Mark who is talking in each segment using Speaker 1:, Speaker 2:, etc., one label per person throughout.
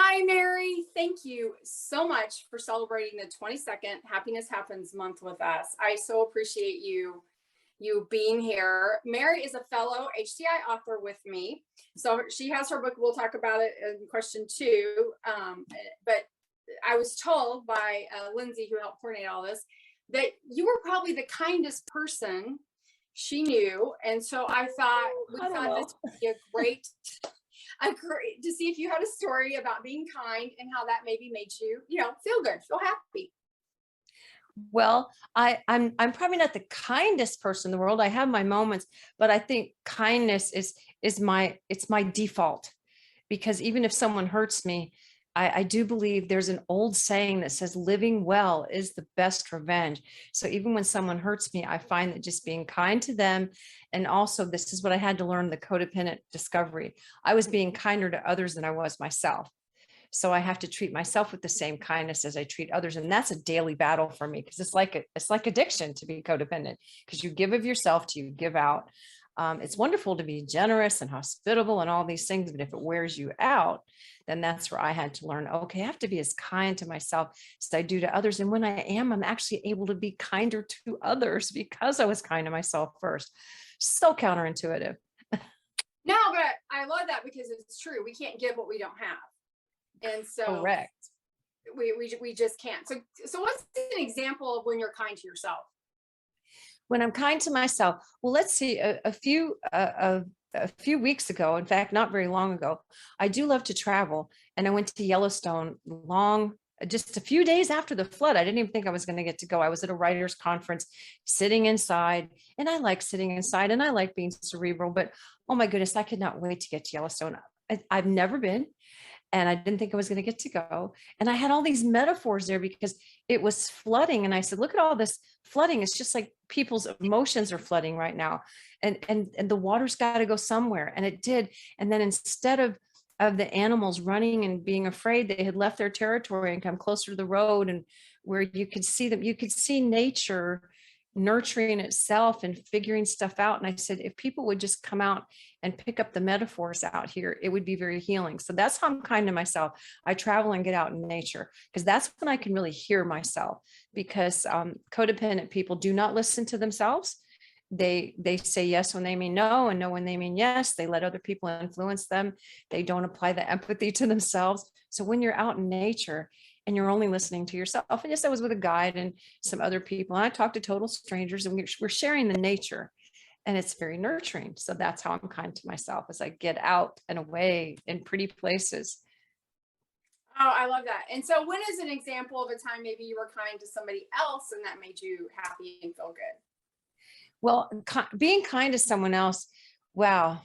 Speaker 1: Hi, Mary. Thank you so much for celebrating the 22nd Happiness Happens month with us. I so appreciate you being here. Mary is a fellow HCI author with me. So she has her book. We'll talk about it in question two. But I was told by Lindsay, who helped coordinate all this, that you were probably the kindest person she knew. And so I thought this would be a great to see if you had a story about being kind and how that maybe made you, feel good, feel happy.
Speaker 2: Well, I'm probably not the kindest person in the world. I have my moments, but I think kindness is my default, because even if someone hurts me, I do believe there's an old saying that says living well is the best revenge. So even when someone hurts me, I find that just being kind to them, and also this is what I had to learn, the codependent discovery. I was being kinder to others than I was myself. So I have to treat myself with the same kindness as I treat others. And that's a daily battle for me, because it's like addiction to be codependent, because you give of yourself to you give out. It's wonderful to be generous and hospitable and all these things, but if it wears you out, then that's where I had to learn, okay, I have to be as kind to myself as I do to others. And when I am, I'm actually able to be kinder to others because I was kind to myself first. So counterintuitive.
Speaker 1: No, but I love that, because it's true. We can't give what we don't have. And so
Speaker 2: Correct.
Speaker 1: We just can't. So what's an example of when you're kind to yourself?
Speaker 2: When I'm kind to myself, well, let's see, a few weeks ago, in fact, not very long ago, I do love to travel. And I went to Yellowstone just a few days after the flood. I didn't even think I was going to get to go. I was at a writer's conference sitting inside, and I like sitting inside and I like being cerebral, but oh my goodness, I could not wait to get to Yellowstone. I've never been. And I didn't think I was going to get to go. And I had all these metaphors there because it was flooding. And I said, look at all this flooding. It's just like people's emotions are flooding right now. And the water's got to go somewhere. And it did. And then instead of the animals running and being afraid, they had left their territory and come closer to the road, and where you could see them, you could see nature nurturing itself and figuring stuff out. And I said, if people would just come out and pick up the metaphors out here, it would be very healing. So that's how I'm kind to myself. I travel and get out in nature, because that's when I can really hear myself, because codependent people do not listen to themselves. They say yes when they mean no, and no when they mean yes. They let other people influence them. They don't apply the empathy to themselves. So when you're out in nature and you're only listening to yourself, and yes, I was with a guide and some other people, and I talked to total strangers, and we're sharing the nature, and it's very nurturing. So that's how I'm kind to myself, as I get out and away in pretty places.
Speaker 1: Oh, I love that. And so when is an example of a time maybe you were kind to somebody else and that made you happy and feel good?
Speaker 2: Well, being kind to someone else, wow.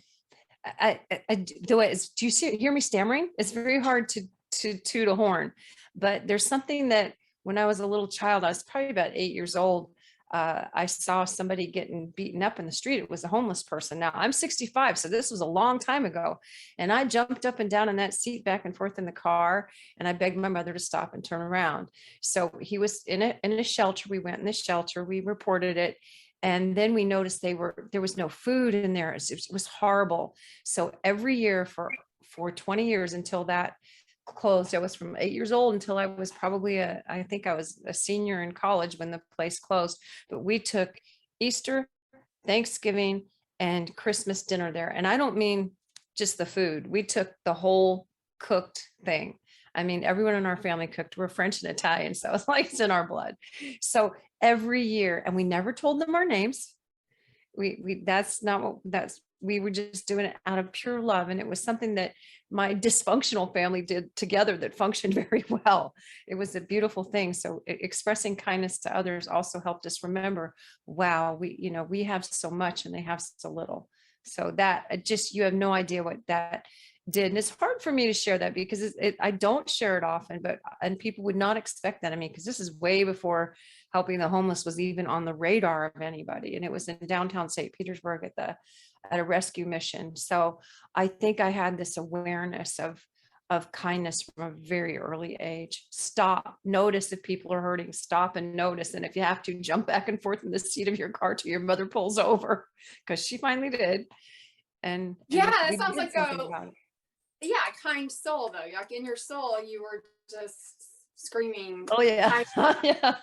Speaker 2: The way is, do you hear me stammering? It's very hard to toot a horn, but there's something that when I was a little child, I was probably about 8 years old. I saw somebody getting beaten up in the street. It was a homeless person. Now I'm 65, so this was a long time ago. And I jumped up and down in that seat, back and forth in the car, and I begged my mother to stop and turn around. So he was in a shelter. We went in the shelter. We reported it. And then we noticed there was no food in there. It was horrible. So every year for 20 years until that closed, I was from 8 years old until I was probably I think I was a senior in college when the place closed. But we took Easter, Thanksgiving, and Christmas dinner there. And I don't mean just the food. We took the whole cooked thing. I mean, everyone in our family cooked. We're French and Italian, so it's like it's in our blood. So every year, and we never told them our names. That's not what we were just doing it out of pure love. And it was something that my dysfunctional family did together that functioned very well. It was a beautiful thing. So expressing kindness to others also helped us remember, wow, we have so much and they have so little. So that you have no idea what that did. And it's hard for me to share that because I don't share it often, and people would not expect that of me, because this is way before helping the homeless was even on the radar of anybody. And it was in downtown St. Petersburg at a rescue mission. So I think I had this awareness of kindness from a very early age. Stop, notice if people are hurting, stop and notice. And if you have to, jump back and forth in the seat of your car till your mother pulls over, because she finally did. And
Speaker 1: yeah, that sounds like yeah, kind soul though. Like in your soul, you were just screaming.
Speaker 2: Oh yeah.
Speaker 1: Kind.
Speaker 2: Yeah.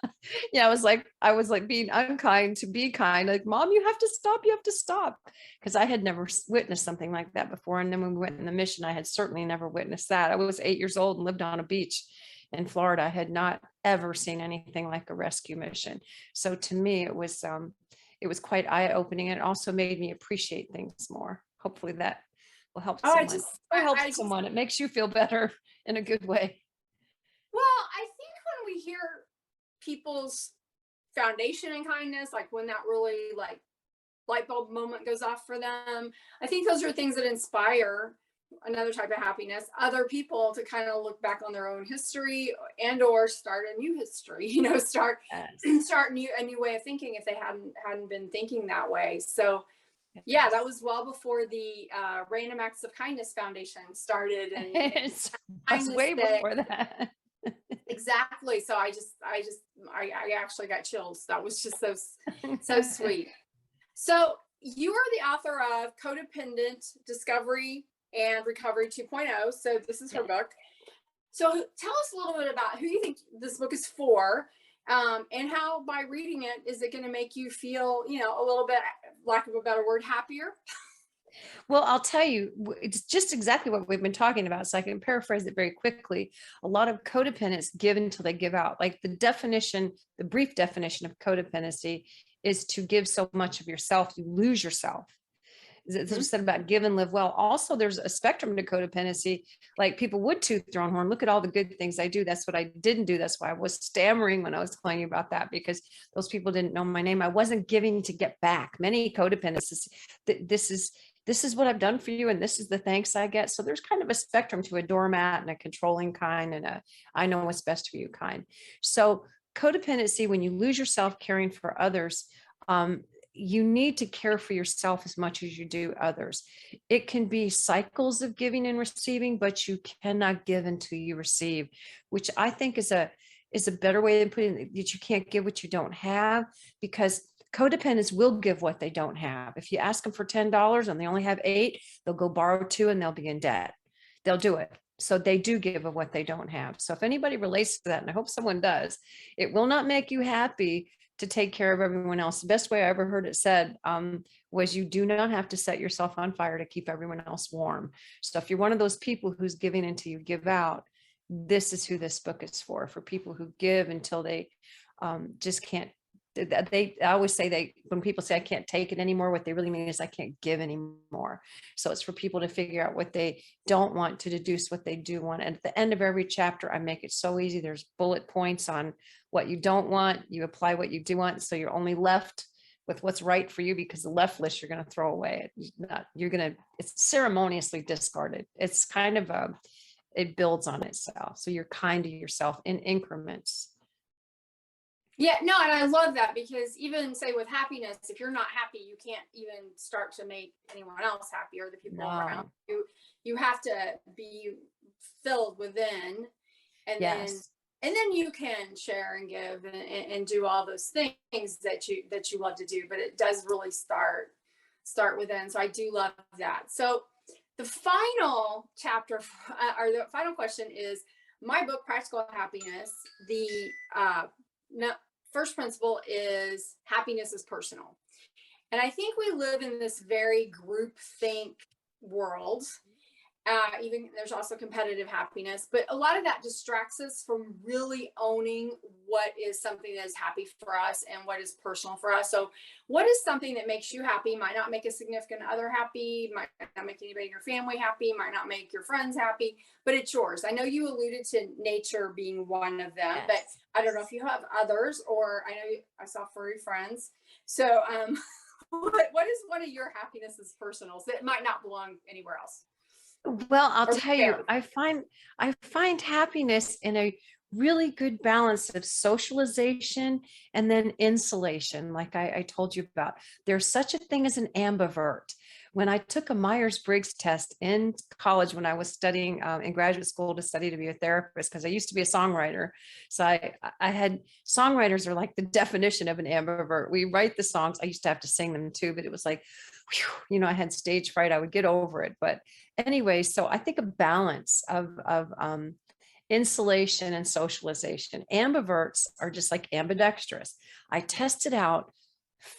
Speaker 2: Yeah. I was like being unkind to be kind. Like, Mom, you have to stop. You have to stop. Because I had never witnessed something like that before. And then when we went in the mission, I had certainly never witnessed that. I was 8 years old and lived on a beach in Florida. I had not ever seen anything like a rescue mission. So to me, it was quite eye-opening. It also made me appreciate things more. Hopefully that will help
Speaker 1: Oh,
Speaker 2: someone. Or help
Speaker 1: I just,
Speaker 2: someone. It makes you feel better in a good way.
Speaker 1: well, I think when we hear people's foundation and kindness, like when that really like light bulb moment goes off for them, I think those are things that inspire another type of happiness, other people to kind of look back on their own history and or start a new history, start
Speaker 2: Yes.
Speaker 1: start a new way of thinking if they hadn't been thinking that way. So yeah,
Speaker 2: Yes.
Speaker 1: that was well before the Random Acts of Kindness Foundation started, and
Speaker 2: It's that's
Speaker 1: kindness
Speaker 2: way
Speaker 1: that
Speaker 2: before that.
Speaker 1: exactly. So I actually got chills. That was just so sweet. So you are the author of Codependent Discovery and Recovery 2.0. So this is her
Speaker 2: Yes.
Speaker 1: book. So tell us a little bit about who you think this book is for, and how by reading it, is it going to make you feel, a little bit, lack of a better word, happier?
Speaker 2: Well, I'll tell you, it's just exactly what we've been talking about. So I can paraphrase it very quickly. A lot of codependents give until they give out. Like the brief definition of codependency is to give so much of yourself, you lose yourself. It's
Speaker 1: Mhm.
Speaker 2: said about give and live well. Also, there's a spectrum to codependency. Like people would toot their own horn. Look at all the good things I do. That's what I didn't do. That's why I was stammering when I was telling you about that, because those people didn't know my name. I wasn't giving to get back. Many codependencies. This is what I've done for you, and this is the thanks I get. So there's kind of a spectrum to a doormat and a controlling kind and a I know what's best for you kind. So codependency, when you lose yourself caring for others, you need to care for yourself as much as you do others. It can be cycles of giving and receiving, but you cannot give until you receive, which I think is a better way than putting it, that you can't give what you don't have, because codependents will give what they don't have. If you ask them for $10 and they only have 8, they'll go borrow 2 and they'll be in debt. They'll do it. So they do give of what they don't have. So if anybody relates to that, and I hope someone does, it will not make you happy to take care of everyone else. The best way I ever heard it said was you do not have to set yourself on fire to keep everyone else warm. So if you're one of those people who's giving until you give out, this is who this book is for people who give until they just can't. I always say when people say I can't take it anymore, what they really mean is I can't give anymore. So it's for people to figure out what they don't want, to deduce what they do want. And at the end of every chapter, I make it so easy. There's bullet points on what you don't want. You apply what you do want. So you're only left with what's right for you, because the left list you're going to throw away. It's ceremoniously discarded. It's kind of it builds on itself. So you're kind to yourself in increments.
Speaker 1: Yeah, no, and I love that, because even say with happiness, if you're not happy, you can't even start to make anyone else happy or the people around you. You have to be filled within, and
Speaker 2: Yes.
Speaker 1: then you can share and give and do all those things that you love to do. But it does really start within. So I do love that. So the final chapter or the final question is my book, Practical Happiness. The first principle is happiness is personal. And I think we live in this very group think world. Even there's also competitive happiness, but a lot of that distracts us from really owning what is something that is happy for us and what is personal for us. So what is something that makes you happy might not make a significant other happy, might not make anybody in your family happy, might not make your friends happy, but it's yours. I know you alluded to nature being one of them, but I don't know if you have others, or I saw furry friends. So what is one of your happinesses personals that might not belong anywhere else?
Speaker 2: Well, I'll tell you, I find happiness in a really good balance of socialization and then insulation, like I told you about. There's such a thing as an ambivert. When I took a Myers-Briggs test in college, when I was studying in graduate school to study to be a therapist, because I used to be a songwriter. So I had songwriters are like the definition of an ambivert. We write the songs. I used to have to sing them too, but it was like, whew, I had stage fright, I would get over it. But anyway, so I think a balance of insulation and socialization. Ambiverts are just like ambidextrous. I tested out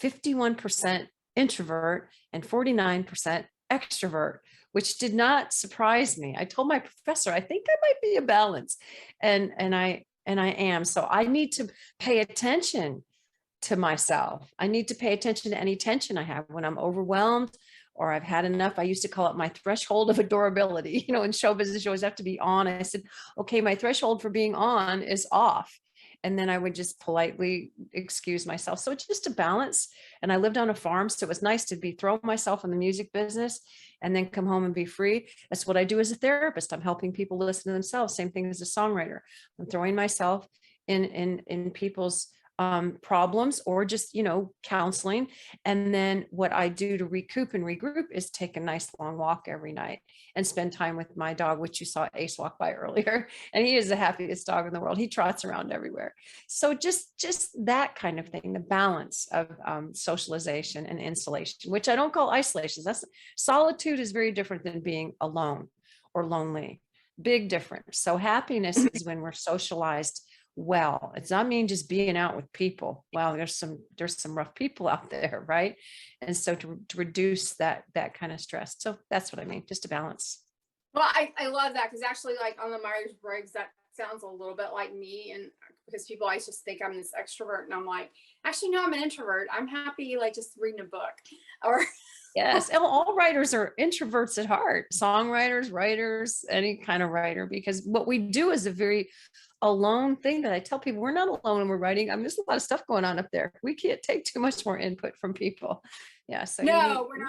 Speaker 2: 51% introvert and 49% extrovert, which did not surprise me. I told my professor, I think I might be a balance. And I am. So I need to pay attention to myself. I need to pay attention to any tension I have when I'm overwhelmed or I've had enough. I used to call it my threshold of adorability. In show business, you always have to be on. I said, okay, my threshold for being on is off. And then I would just politely excuse myself. So it's just a balance. And I lived on a farm, so it was nice to be throw myself in the music business and then come home and be free. That's what I do as a therapist. I'm helping people listen to themselves. Same thing as a songwriter. I'm throwing myself in people's problems or just, counseling. And then what I do to recoup and regroup is take a nice long walk every night and spend time with my dog, which you saw Ace walk by earlier. And he is the happiest dog in the world. He trots around everywhere. So just that kind of thing, the balance of socialization and insulation, which I don't call isolation. Solitude is very different than being alone or lonely. Big difference. So happiness is when we're socialized well. It's not mean just being out with people. Wow, there's some rough people out there, right? And so to reduce that kind of stress. So that's what I mean, just a balance.
Speaker 1: Well, I love that, because actually, like on the Myers-Briggs, that sounds a little bit like me. And because people always just think I'm this extrovert, and I'm like, actually, no, I'm an introvert. I'm happy like just reading a book. Or
Speaker 2: yes, and all writers are introverts at heart. Songwriters, writers, any kind of writer, because what we do is a very alone thing that I tell people, we're not alone when we're writing. There's a lot of stuff going on up there. We can't take too much more input from people. Yeah. So
Speaker 1: no, when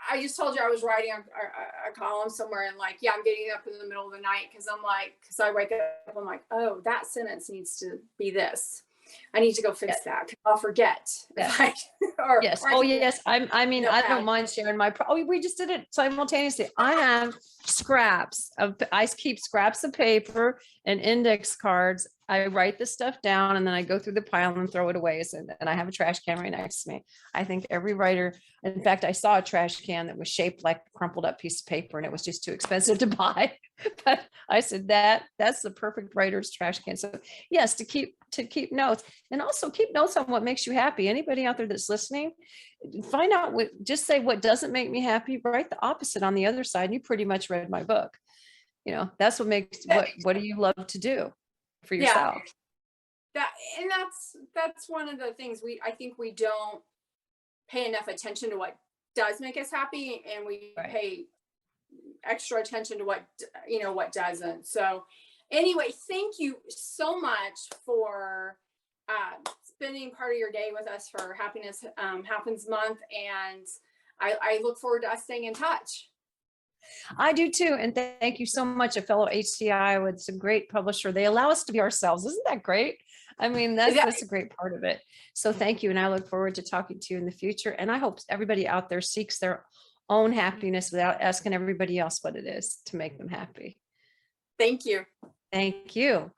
Speaker 1: I just told you I was writing a column somewhere, and like, yeah, I'm getting up in the middle of the night because I wake up, I'm like, oh, that sentence needs to be this. I need to go fix that. I'll forget.
Speaker 2: Yeah. Yes. Oh, yes. I mean, I don't mind sharing we just did it simultaneously. I keep scraps of paper and index cards. I write this stuff down and then I go through the pile and throw it away. And I have a trash can right next to me. I think every writer, in fact, I saw a trash can that was shaped like a crumpled up piece of paper and it was just too expensive to buy. But I said that's the perfect writer's trash can. So yes, to keep notes, and also keep notes on what makes you happy. Anybody out there that's listening, find out just say what doesn't make me happy, write the opposite on the other side. You pretty much read my book. That's what makes, what do you love to do for yourself?
Speaker 1: Yeah. That's one of the things I think we don't pay enough attention to what does make us happy, and we pay extra attention to what doesn't. So anyway, thank you so much for spending part of your day with us for Happiness Happens Month, and I look forward to us staying in touch.
Speaker 2: I do too. And thank you so much, a fellow HCI. It's a great publisher. They allow us to be ourselves. Isn't that great? I mean, that's a great part of it. So thank you. And I look forward to talking to you in the future. And I hope everybody out there seeks their own happiness without asking everybody else what it is to make them happy.
Speaker 1: Thank you.
Speaker 2: Thank you.